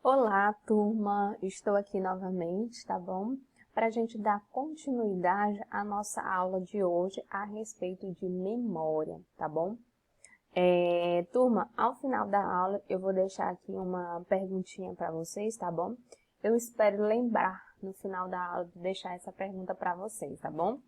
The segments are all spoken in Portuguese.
Olá, turma! Estou aqui novamente, tá bom? Para a gente dar continuidade à nossa aula de hoje a respeito de memória, tá bom? Turma, ao final da aula eu vou deixar aqui uma perguntinha para vocês, tá bom? Eu espero lembrar no final da aula de deixar essa pergunta para vocês, tá bom?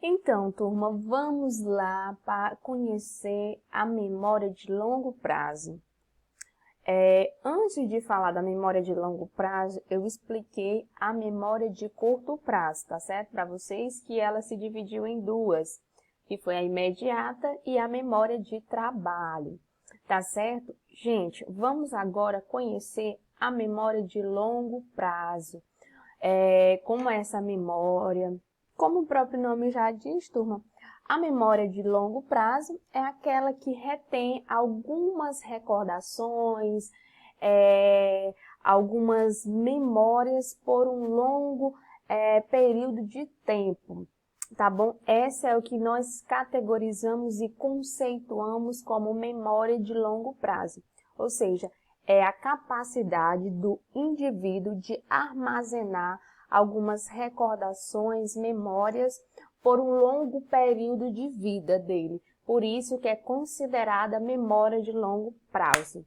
Então, turma, vamos lá para conhecer a memória de longo prazo. Antes de falar da memória de longo prazo, eu expliquei a memória de curto prazo, tá certo? Para vocês que ela se dividiu em duas, que foi a imediata e a memória de trabalho, tá certo? Gente, vamos agora conhecer a memória de longo prazo. Como é essa memória? Como o próprio nome já diz, turma, a memória de longo prazo é aquela que retém algumas recordações, algumas memórias por um longo período de tempo, tá bom? Essa é o que nós categorizamos e conceituamos como memória de longo prazo, ou seja, é a capacidade do indivíduo de armazenar algumas recordações, memórias, por um longo período de vida dele. Por isso que é considerada memória de longo prazo.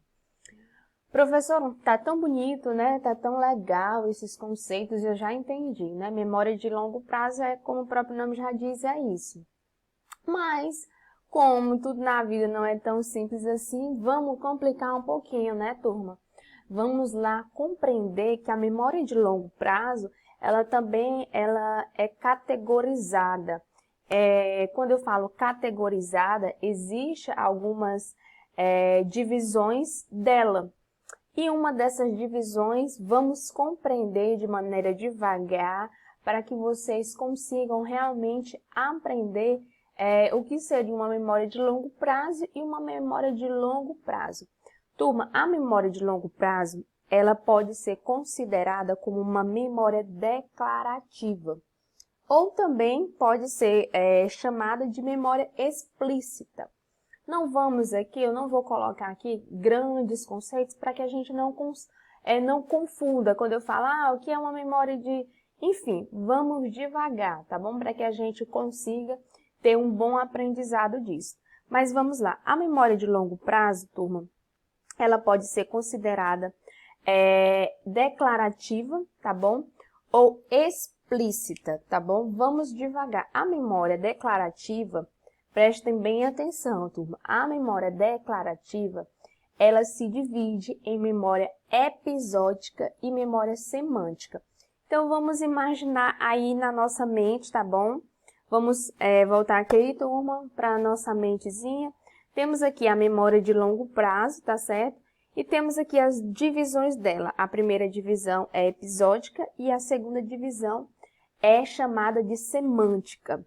Professor, tá tão bonito, né? Tá tão legal esses conceitos, eu já entendi, né? Memória de longo prazo é, como o próprio nome já diz, é isso. Mas, como tudo na vida não é tão simples assim, vamos complicar um pouquinho, né, turma? Vamos lá compreender que a memória de longo prazo, ela também é categorizada. Quando eu falo categorizada, existe algumas divisões dela. E uma dessas divisões vamos compreender de maneira devagar para que vocês consigam realmente aprender o que seria uma memória de longo prazo e uma memória de longo prazo. Turma, a memória de longo prazo, ela pode ser considerada como uma memória declarativa, ou também pode ser chamada de memória explícita. Não vamos aqui, eu não vou colocar aqui grandes conceitos para que a gente não confunda quando eu falo, o que é uma memória de... Enfim, vamos devagar, tá bom? Para que a gente consiga ter um bom aprendizado disso. Mas vamos lá, a memória de longo prazo, turma, ela pode ser considerada declarativa, tá bom? Ou explícita, tá bom? Vamos devagar. A memória declarativa, prestem bem atenção, turma. A memória declarativa, ela se divide em memória episódica e memória semântica. Então, vamos imaginar aí na nossa mente, tá bom? Vamos voltar aqui, turma, para a nossa mentezinha. Temos aqui a memória de longo prazo, tá certo? E temos aqui as divisões dela. A primeira divisão é episódica e a segunda divisão é chamada de semântica.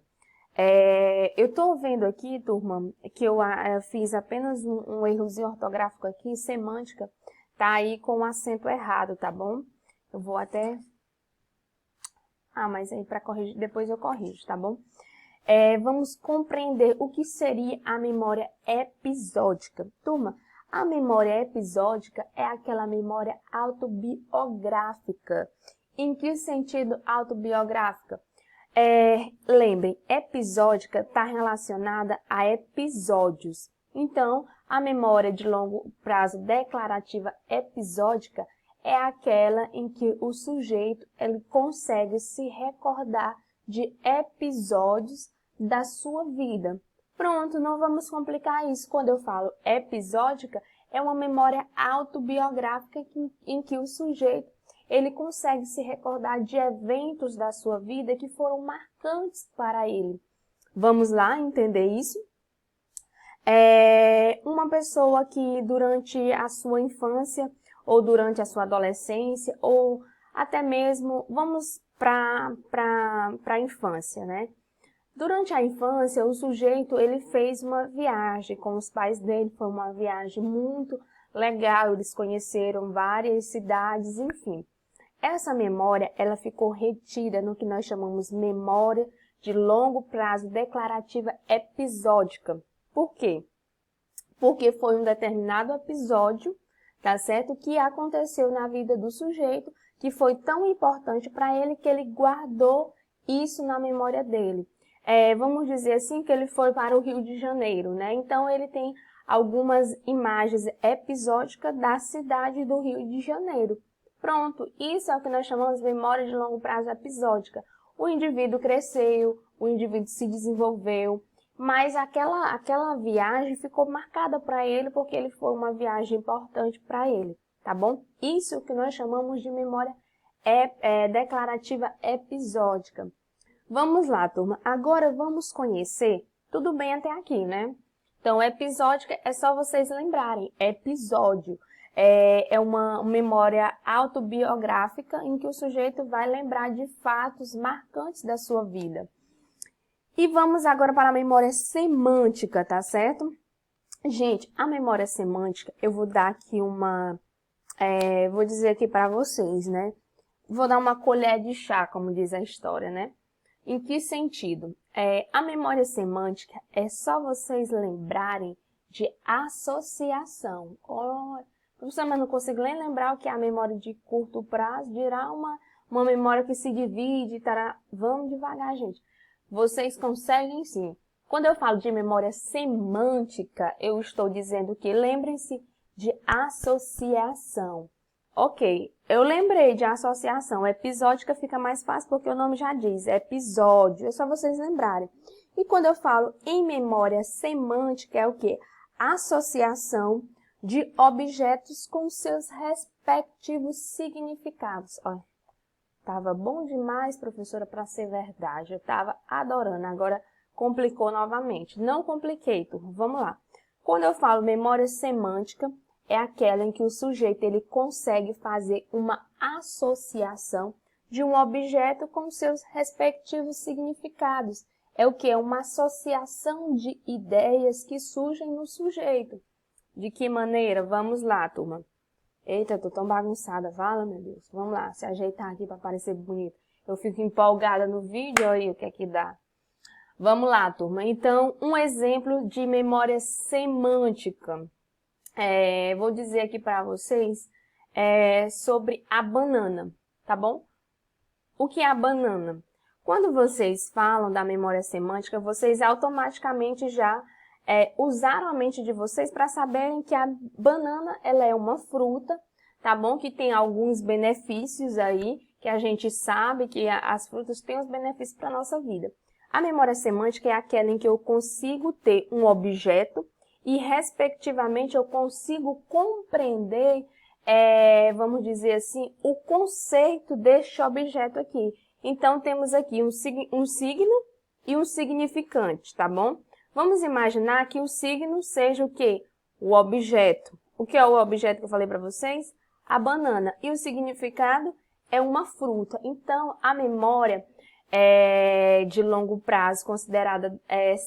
Eu estou vendo aqui, turma, que eu fiz apenas um errozinho ortográfico aqui, semântica, tá aí com o acento errado, tá bom? Eu vou até... mas aí para corrigir, depois eu corrijo, tá bom? Vamos compreender o que seria a memória episódica. Turma, a memória episódica é aquela memória autobiográfica. Em que sentido autobiográfica? Lembrem, episódica está relacionada a episódios. Então, a memória de longo prazo declarativa episódica é aquela em que o sujeito ele consegue se recordar de episódios da sua vida. Pronto, não vamos complicar isso. Quando eu falo episódica, é uma memória autobiográfica em que o sujeito ele consegue se recordar de eventos da sua vida que foram marcantes para ele. Vamos lá entender isso? Uma pessoa que durante a sua infância, ou durante a sua adolescência, ou até mesmo, vamos para a infância, né? Durante a infância, o sujeito ele fez uma viagem com os pais dele, foi uma viagem muito legal, eles conheceram várias cidades, enfim. Essa memória, ela ficou retida no que nós chamamos memória de longo prazo declarativa episódica. Por quê? Porque foi um determinado episódio, tá certo? Que aconteceu na vida do sujeito, que foi tão importante para ele que ele guardou isso na memória dele. Vamos dizer assim que ele foi para o Rio de Janeiro, né? Então ele tem algumas imagens episódicas da cidade do Rio de Janeiro. Pronto, isso é o que nós chamamos de memória de longo prazo episódica. O indivíduo cresceu, o indivíduo se desenvolveu, mas aquela viagem ficou marcada para ele porque ele foi uma viagem importante para ele, tá bom? Isso é o que nós chamamos de memória declarativa episódica. Vamos lá, turma. Agora vamos conhecer, tudo bem até aqui, né? Então, episódica é só vocês lembrarem, episódio. É uma memória autobiográfica em que o sujeito vai lembrar de fatos marcantes da sua vida. E vamos agora para a memória semântica, tá certo? Gente, a memória semântica, eu vou dar aqui vou dizer aqui para vocês, né? Vou dar uma colher de chá, como diz a história, né? Em que sentido? A memória semântica é só vocês lembrarem de associação. Professor, mas não consigo nem lembrar o que é a memória de curto prazo, dirá uma memória que se divide, tará. Vamos devagar, gente. Vocês conseguem sim. Quando eu falo de memória semântica, eu estou dizendo que lembrem-se de associação. Ok, eu lembrei de associação. Episódica fica mais fácil porque o nome já diz, episódio. É só vocês lembrarem. E quando eu falo em memória semântica, é o quê? Associação de objetos com seus respectivos significados. Olha, tava bom demais, professora, para ser verdade. Eu estava adorando. Agora complicou novamente. Não compliquei, turma. Vamos lá. Quando eu falo memória semântica, é aquela em que o sujeito ele consegue fazer uma associação de um objeto com seus respectivos significados. É o que? É uma associação de ideias que surgem no sujeito. De que maneira? Vamos lá, turma. Eita, eu tô tão bagunçada. Fala, meu Deus. Vamos lá, se ajeitar aqui para parecer bonito. Eu fico empolgada no vídeo, aí o que é que dá? Vamos lá, turma. Então, um exemplo de memória semântica. Vou dizer aqui para vocês sobre a banana, tá bom? O que é a banana? Quando vocês falam da memória semântica, vocês automaticamente já usaram a mente de vocês para saberem que a banana ela é uma fruta, tá bom? Que tem alguns benefícios aí, que a gente sabe que as frutas têm os benefícios para a nossa vida. A memória semântica é aquela em que eu consigo ter um objeto e, respectivamente, eu consigo compreender, vamos dizer assim, o conceito deste objeto aqui. Então, temos aqui um signo e um significante, tá bom? Vamos imaginar que o signo seja o quê? O objeto. O que é o objeto que eu falei para vocês? A banana. E o significado é uma fruta. Então, a memória de longo prazo, considerada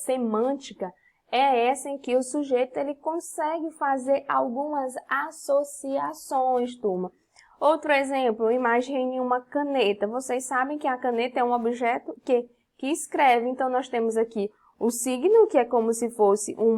semântica, é essa em que o sujeito ele consegue fazer algumas associações, turma. Outro exemplo, imagine uma caneta. Vocês sabem que a caneta é um objeto que escreve. Então, nós temos aqui o signo, que é como se fosse o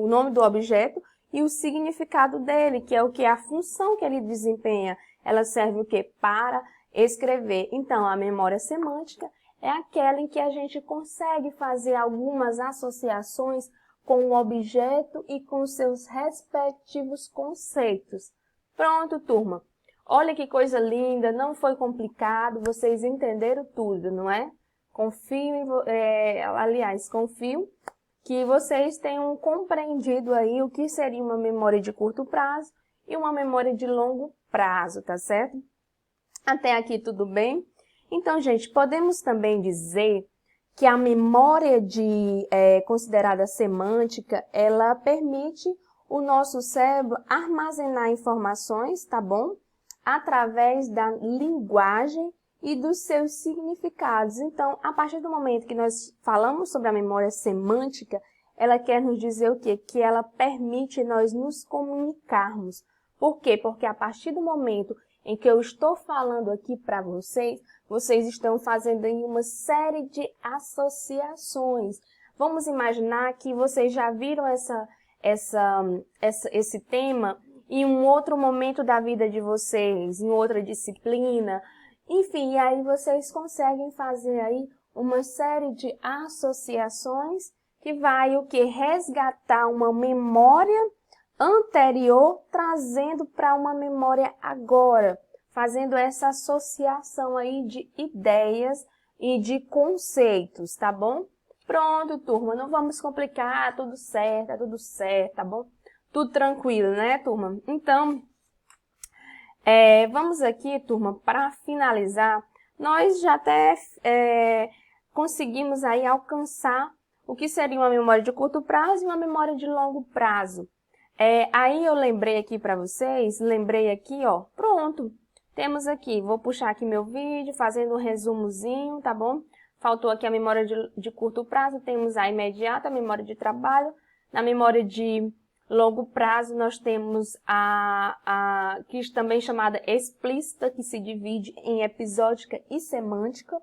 nome do objeto, e o significado dele, que é o que é a função que ele desempenha. Ela serve o quê? Para escrever. Então, a memória semântica é aquela em que a gente consegue fazer algumas associações com o objeto e com seus respectivos conceitos. Pronto, turma. Olha que coisa linda, não foi complicado, vocês entenderam tudo, não é? Confio que vocês tenham compreendido aí o que seria uma memória de curto prazo e uma memória de longo prazo, tá certo? Até aqui tudo bem? Então, gente, podemos também dizer que a memória considerada semântica, ela permite o nosso cérebro armazenar informações, tá bom? Através da linguagem e dos seus significados. Então, a partir do momento que nós falamos sobre a memória semântica, ela quer nos dizer o quê? Que ela permite nós nos comunicarmos. Por quê? Porque a partir do momento em que eu estou falando aqui para vocês, vocês estão fazendo aí uma série de associações. Vamos imaginar que vocês já viram esse tema em um outro momento da vida de vocês, em outra disciplina. Enfim, e aí vocês conseguem fazer aí uma série de associações que vai o que? Resgatar uma memória anterior, trazendo para uma memória agora, fazendo essa associação aí de ideias e de conceitos, tá bom? Pronto, turma, não vamos complicar, tudo certo, tá bom? Tudo tranquilo, né, turma? Então, vamos aqui, turma, para finalizar, nós já até conseguimos aí alcançar o que seria uma memória de curto prazo e uma memória de longo prazo. Aí eu lembrei aqui para vocês, ó, pronto, temos aqui, vou puxar aqui meu vídeo, fazendo um resumozinho, tá bom? Faltou aqui a memória de curto prazo, temos a imediata, a memória de trabalho. Na memória de longo prazo, nós temos a que também chamada explícita, que se divide em episódica e semântica,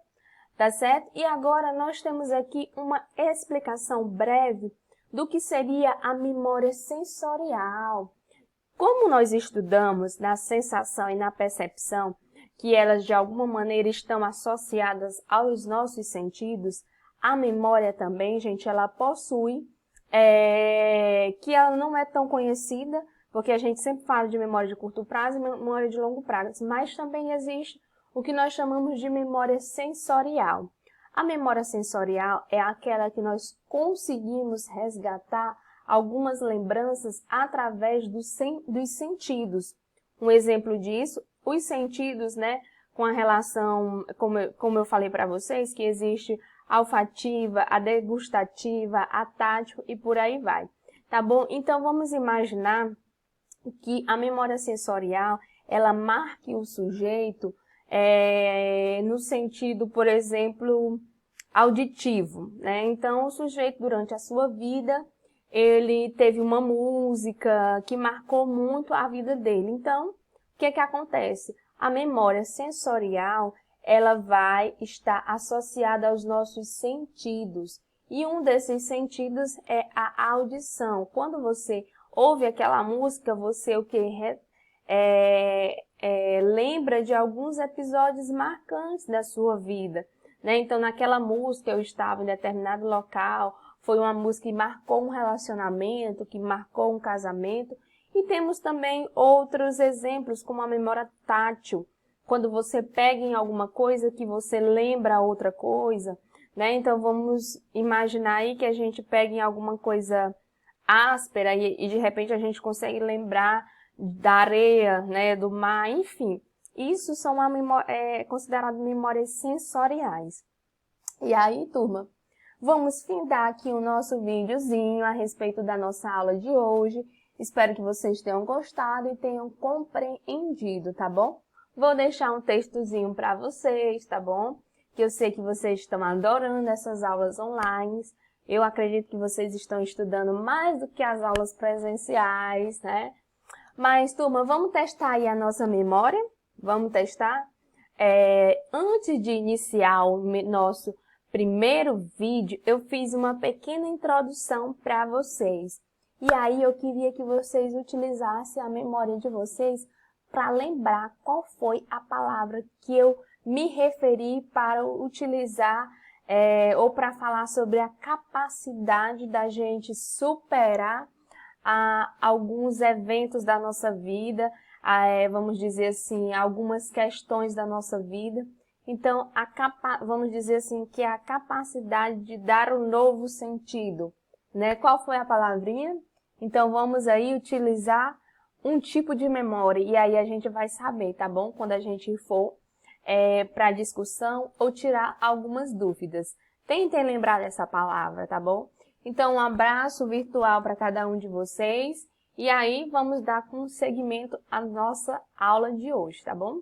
tá certo? E agora nós temos aqui uma explicação breve do que seria a memória sensorial. Como nós estudamos na sensação e na percepção, que elas de alguma maneira estão associadas aos nossos sentidos, a memória também, gente, ela possui, que ela não é tão conhecida, porque a gente sempre fala de memória de curto prazo e memória de longo prazo, mas também existe o que nós chamamos de memória sensorial. A memória sensorial é aquela que nós conseguimos resgatar algumas lembranças através dos sentidos. Um exemplo disso, os sentidos, né, com a relação, como eu falei para vocês, que existe a olfativa, a degustativa, a tátil e por aí vai, tá bom? Então vamos imaginar que a memória sensorial, ela marque o sujeito no sentido, por exemplo, auditivo, né? Então o sujeito durante a sua vida, ele teve uma música que marcou muito a vida dele. Então, o que que acontece? A memória sensorial, ela vai estar associada aos nossos sentidos. E um desses sentidos é a audição. Quando você ouve aquela música, você lembra de alguns episódios marcantes da sua vida, né? Então, naquela música eu estava em determinado local, foi uma música que marcou um relacionamento, que marcou um casamento. E temos também outros exemplos, como a memória tátil, quando você pega em alguma coisa que você lembra outra coisa, né? Então vamos imaginar aí que a gente pega em alguma coisa áspera e de repente a gente consegue lembrar da areia, né, do mar, enfim. Isso são consideradas memórias sensoriais. E aí, turma, vamos findar aqui o nosso videozinho a respeito da nossa aula de hoje. Espero que vocês tenham gostado e tenham compreendido, tá bom? Vou deixar um textozinho para vocês, tá bom? Que eu sei que vocês estão adorando essas aulas online. Eu acredito que vocês estão estudando mais do que as aulas presenciais, né? Mas, turma, vamos testar aí a nossa memória? Vamos testar? Antes de iniciar o nosso primeiro vídeo, eu fiz uma pequena introdução para vocês. E aí eu queria que vocês utilizassem a memória de vocês para lembrar qual foi a palavra que eu me referi para utilizar ou para falar sobre a capacidade da gente superar alguns eventos da nossa vida, vamos dizer assim, algumas questões da nossa vida. Então, vamos dizer assim, que é a capacidade de dar um novo sentido, né? Qual foi a palavrinha? Então, vamos aí utilizar um tipo de memória e aí a gente vai saber, tá bom? Quando a gente for para discussão ou tirar algumas dúvidas. Tentem lembrar dessa palavra, tá bom? Então, um abraço virtual para cada um de vocês e aí vamos dar seguimento à nossa aula de hoje, tá bom?